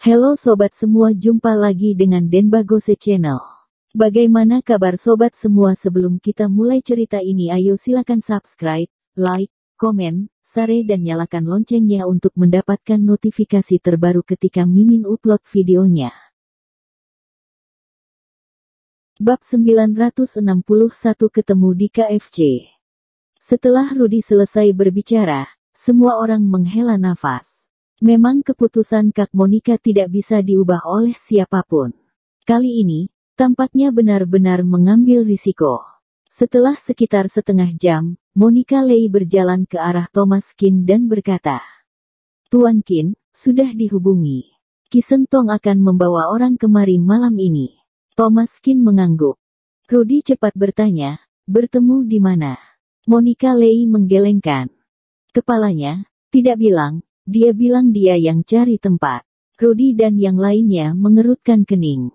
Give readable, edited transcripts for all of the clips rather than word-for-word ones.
Halo sobat semua, jumpa lagi dengan Denbagose Channel. Bagaimana kabar sobat semua? Sebelum kita mulai cerita ini, ayo silakan subscribe, like, komen, share dan nyalakan loncengnya untuk mendapatkan notifikasi terbaru ketika Mimin upload videonya. Bab 961 ketemu di KFC. Setelah Rudy selesai berbicara, semua orang menghela nafas. Memang keputusan Kak Monica tidak bisa diubah oleh siapapun. Kali ini, tampaknya benar-benar mengambil risiko. Setelah sekitar setengah jam, Monica Lei berjalan ke arah Thomas Kin dan berkata, "Tuan Kin, sudah dihubungi. Ki Sentong akan membawa orang kemari malam ini." Thomas Kin mengangguk. Rudy cepat bertanya, "Bertemu di mana?" Monica Lei menggelengkan kepalanya, tidak bilang. Dia bilang dia yang cari tempat. Rudy dan yang lainnya mengerutkan kening.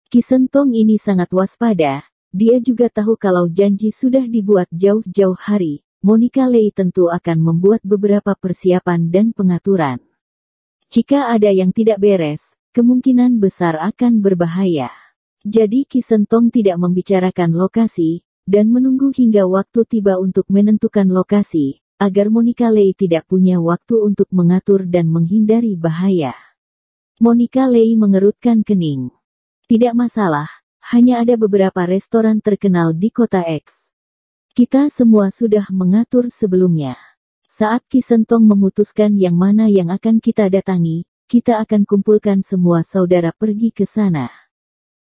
Ki Sentong ini sangat waspada. Dia juga tahu kalau janji sudah dibuat jauh-jauh hari. Monica Lei tentu akan membuat beberapa persiapan dan pengaturan. Jika ada yang tidak beres, kemungkinan besar akan berbahaya. Jadi Ki Sentong tidak membicarakan lokasi, dan menunggu hingga waktu tiba untuk menentukan lokasi, agar Monica Lei tidak punya waktu untuk mengatur dan menghindari bahaya. Monica Lei mengerutkan kening. Tidak masalah, hanya ada beberapa restoran terkenal di kota X. Kita semua sudah mengatur sebelumnya. Saat Ki Sentong memutuskan yang mana yang akan kita datangi, kita akan kumpulkan semua saudara pergi ke sana.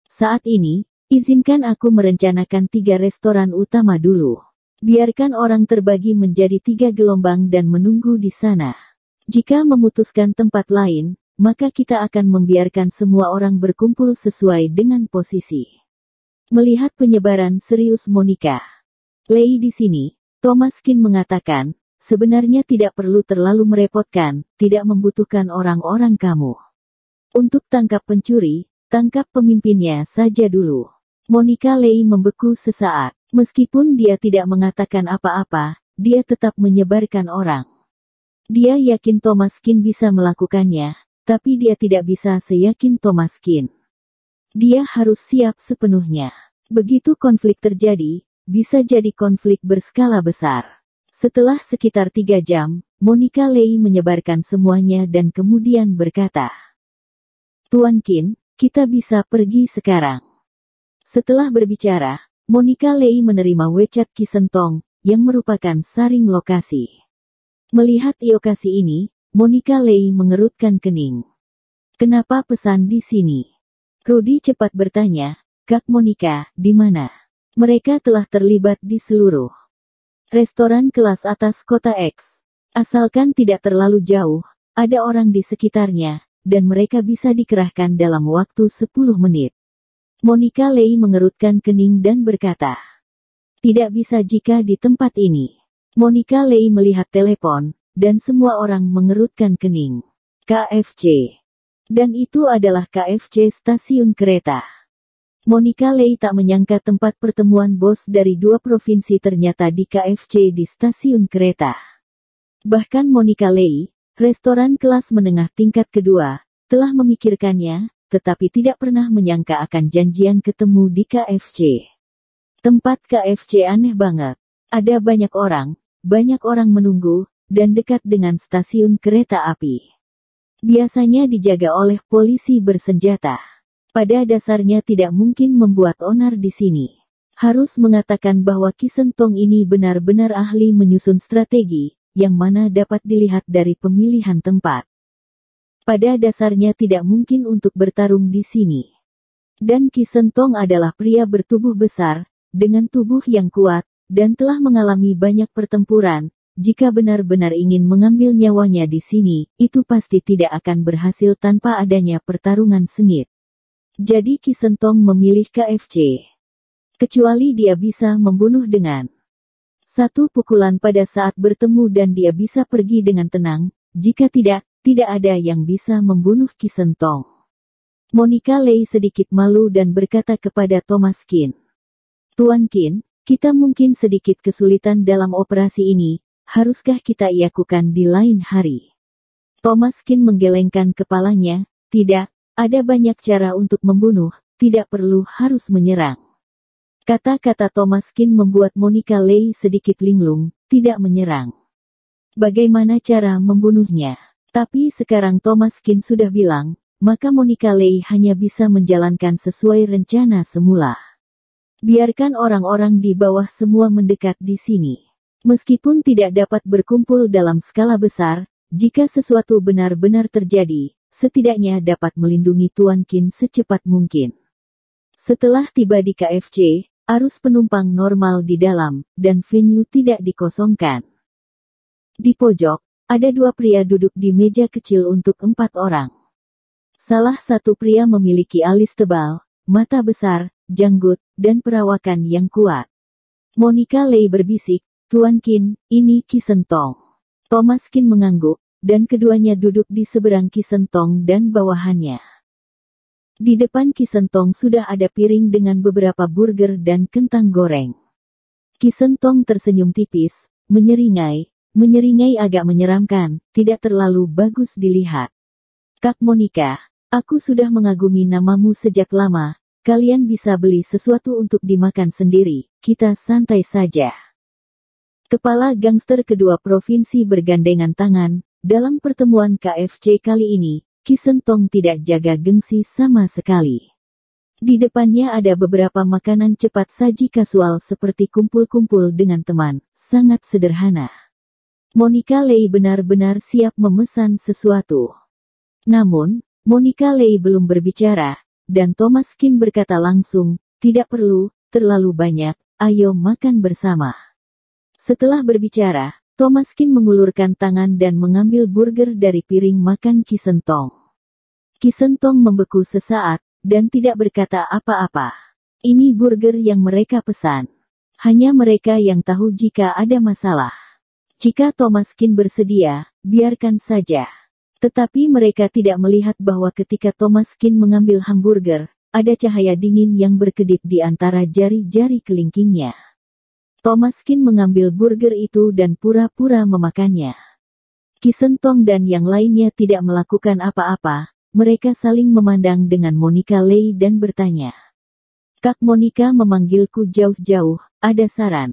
Saat ini, izinkan aku merencanakan 3 restoran utama dulu. Biarkan orang terbagi menjadi 3 gelombang dan menunggu di sana. Jika memutuskan tempat lain, maka kita akan membiarkan semua orang berkumpul sesuai dengan posisi. Melihat penyebaran serius Monica Lei di sini, Thomas Kin mengatakan, "Sebenarnya tidak perlu terlalu merepotkan, tidak membutuhkan orang-orang kamu. Untuk tangkap pencuri, tangkap pemimpinnya saja dulu." Monica Lei membeku sesaat. Meskipun dia tidak mengatakan apa-apa, dia tetap menyebarkan orang. Dia yakin Thomas Kin bisa melakukannya, tapi dia tidak bisa seyakin Thomas Kin. Dia harus siap sepenuhnya. Begitu konflik terjadi, bisa jadi konflik berskala besar. Setelah sekitar 3 jam, Monica Lei menyebarkan semuanya dan kemudian berkata, "Tuan Kin, kita bisa pergi sekarang." Setelah berbicara, Monica Lei menerima WeChat Ki Sentong, yang merupakan saring lokasi. Melihat lokasi ini, Monica Lei mengerutkan kening. "Kenapa pesan di sini?" Rudy cepat bertanya, "Kak Monica, di mana?" Mereka telah terlibat di seluruh restoran kelas atas kota X. Asalkan tidak terlalu jauh, ada orang di sekitarnya, dan mereka bisa dikerahkan dalam waktu 10 menit. Monica Lei mengerutkan kening dan berkata, "Tidak bisa jika di tempat ini." Monica Lei melihat telepon, dan semua orang mengerutkan kening. KFC. Dan itu adalah KFC stasiun kereta. Monica Lei tak menyangka tempat pertemuan bos dari 2 provinsi ternyata di KFC di stasiun kereta. Bahkan Monica Lei, restoran kelas menengah tingkat kedua, telah memikirkannya, tetapi tidak pernah menyangka akan janjian ketemu di KFC. Tempat KFC aneh banget. Ada banyak orang menunggu, dan dekat dengan stasiun kereta api. Biasanya dijaga oleh polisi bersenjata. Pada dasarnya tidak mungkin membuat onar di sini. Harus mengatakan bahwa Ki Sentong ini benar-benar ahli menyusun strategi, yang mana dapat dilihat dari pemilihan tempat. Pada dasarnya tidak mungkin untuk bertarung di sini. Dan Ki Sentong adalah pria bertubuh besar, dengan tubuh yang kuat, dan telah mengalami banyak pertempuran. Jika benar-benar ingin mengambil nyawanya di sini, itu pasti tidak akan berhasil tanpa adanya pertarungan sengit. Jadi Ki Sentong memilih KFC. Kecuali dia bisa membunuh dengan 1 pukulan pada saat bertemu dan dia bisa pergi dengan tenang. Jika tidak ada yang bisa membunuh Ki Sentong. Monica Lei sedikit malu dan berkata kepada Thomas Kin, "Tuan Kin, kita mungkin sedikit kesulitan dalam operasi ini, haruskah kita lakukan di lain hari?" Thomas Kin menggelengkan kepalanya, Tidak, ada banyak cara untuk membunuh, tidak perlu harus menyerang. Kata-kata Thomas Kin membuat Monica Lei sedikit linglung, tidak menyerang. Bagaimana cara membunuhnya? Tapi sekarang Thomas Kin sudah bilang, maka Monica Lei hanya bisa menjalankan sesuai rencana semula. Biarkan orang-orang di bawah semua mendekat di sini. Meskipun tidak dapat berkumpul dalam skala besar, jika sesuatu benar-benar terjadi, setidaknya dapat melindungi Tuan Qin secepat mungkin. Setelah tiba di KFC, arus penumpang normal di dalam, dan venue tidak dikosongkan. Di pojok, ada 2 pria duduk di meja kecil untuk 4 orang. Salah satu pria memiliki alis tebal, mata besar, janggut, dan perawakan yang kuat. Monica Lei berbisik, "Tuan Qin, ini Qi Sentong." Thomas Qin mengangguk, dan keduanya duduk di seberang Qi Sentong dan bawahannya. Di depan Qi Sentong sudah ada piring dengan beberapa burger dan kentang goreng. Qi Sentong tersenyum tipis, menyeringai agak menyeramkan, tidak terlalu bagus dilihat. "Kak Monica, aku sudah mengagumi namamu sejak lama, kalian bisa beli sesuatu untuk dimakan sendiri, kita santai saja." Kepala gangster kedua provinsi bergandengan tangan, dalam pertemuan KFC kali ini, Qi Sentong tidak jaga gengsi sama sekali. Di depannya ada beberapa makanan cepat saji kasual seperti kumpul-kumpul dengan teman, sangat sederhana. Monica Lei benar-benar siap memesan sesuatu. Namun, Monica Lei belum berbicara, dan Thomas Qin berkata langsung, "Tidak perlu, terlalu banyak, ayo makan bersama." Setelah berbicara, Thomas Qin mengulurkan tangan dan mengambil burger dari piring makan Qi Sentong. Qi Sentong membeku sesaat, dan tidak berkata apa-apa. Ini burger yang mereka pesan. Hanya mereka yang tahu jika ada masalah. Jika Thomas Qin bersedia, biarkan saja. Tetapi mereka tidak melihat bahwa ketika Thomas Qin mengambil hamburger, ada cahaya dingin yang berkedip di antara jari-jari kelingkingnya. Thomas Qin mengambil burger itu dan pura-pura memakannya. Qi Sentong dan yang lainnya tidak melakukan apa-apa, mereka saling memandang dengan Monica Lei dan bertanya. "Kak Monica memanggilku jauh-jauh, ada saran?"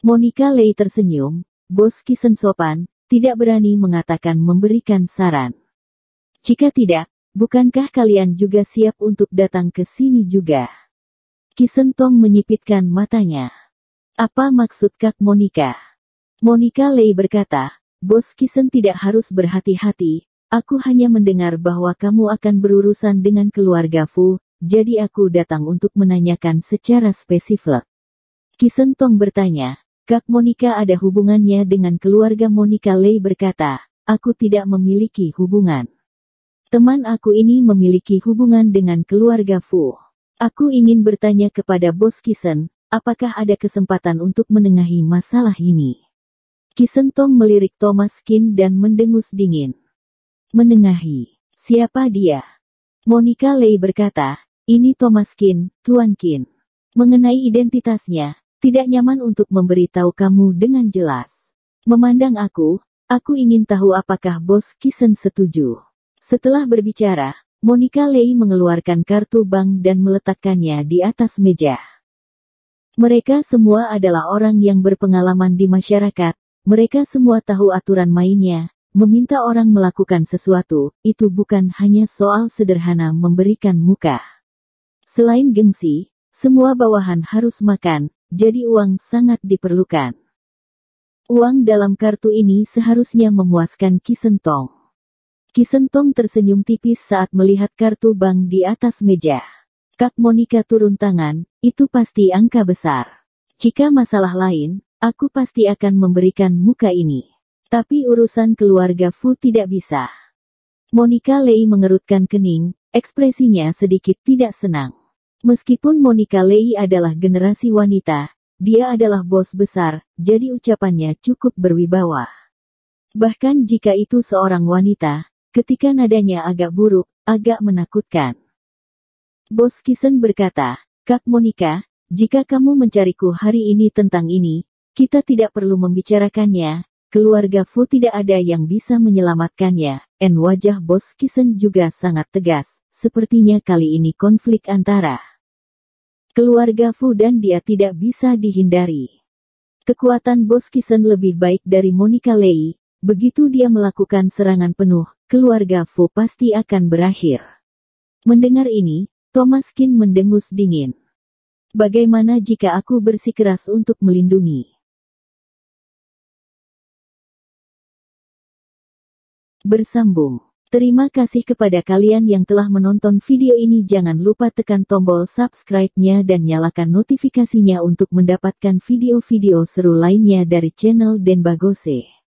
Monica Lei tersenyum, "Bos Qi Sen sopan, tidak berani mengatakan memberikan saran. Jika tidak, bukankah kalian juga siap untuk datang ke sini juga?" Qi Sentong menyipitkan matanya. "Apa maksud Kak Monica?" Monica Lei berkata, "Bos Qi Sen tidak harus berhati-hati, aku hanya mendengar bahwa kamu akan berurusan dengan keluarga Fu, jadi aku datang untuk menanyakan secara spesifik." Qi Sentong bertanya, "Kak Monica ada hubungannya dengan keluarga?" Monica Lei berkata, "Aku tidak memiliki hubungan. Teman aku ini memiliki hubungan dengan keluarga Fu. Aku ingin bertanya kepada Bos Qi Sen, apakah ada kesempatan untuk menengahi masalah ini?" Qi Sentong melirik Thomas Qin dan mendengus dingin. "Menengahi? Siapa dia?" Monica Lei berkata, "Ini Thomas Qin, Tuan Qin. Mengenai identitasnya, tidak nyaman untuk memberitahu kamu dengan jelas. Memandang aku ingin tahu apakah Bos Qi Sen setuju." Setelah berbicara, Monica Lei mengeluarkan kartu bank dan meletakkannya di atas meja. Mereka semua adalah orang yang berpengalaman di masyarakat, mereka semua tahu aturan mainnya, meminta orang melakukan sesuatu, itu bukan hanya soal sederhana memberikan muka. Selain gengsi, semua bawahan harus makan, jadi uang sangat diperlukan. Uang dalam kartu ini seharusnya memuaskan Qi Sentong. Qi Sentong tersenyum tipis saat melihat kartu bank di atas meja. "Kak Monica turun tangan, itu pasti angka besar. Jika masalah lain, aku pasti akan memberikan muka ini. Tapi urusan keluarga Fu tidak bisa." Monica Lei mengerutkan kening, ekspresinya sedikit tidak senang. Meskipun Monica Lei adalah generasi wanita, dia adalah bos besar, jadi ucapannya cukup berwibawa. Bahkan jika itu seorang wanita, ketika nadanya agak buruk, agak menakutkan. Bos Qi Sen berkata, "Kak Monica, jika kamu mencariku hari ini tentang ini, kita tidak perlu membicarakannya, keluarga Fu tidak ada yang bisa menyelamatkannya, dan wajah Bos Kisen juga sangat tegas, sepertinya kali ini konflik antara keluarga Fu dan dia tidak bisa dihindari. Kekuatan Bos Kisen lebih baik dari Monica Lei, begitu dia melakukan serangan penuh, keluarga Fu pasti akan berakhir. Mendengar ini, Thomas Qin mendengus dingin. Bagaimana jika aku bersikeras untuk melindungi? Bersambung. Terima kasih kepada kalian yang telah menonton video ini. Jangan lupa tekan tombol subscribe-nya dan nyalakan notifikasinya untuk mendapatkan video-video seru lainnya dari channel Denbagose.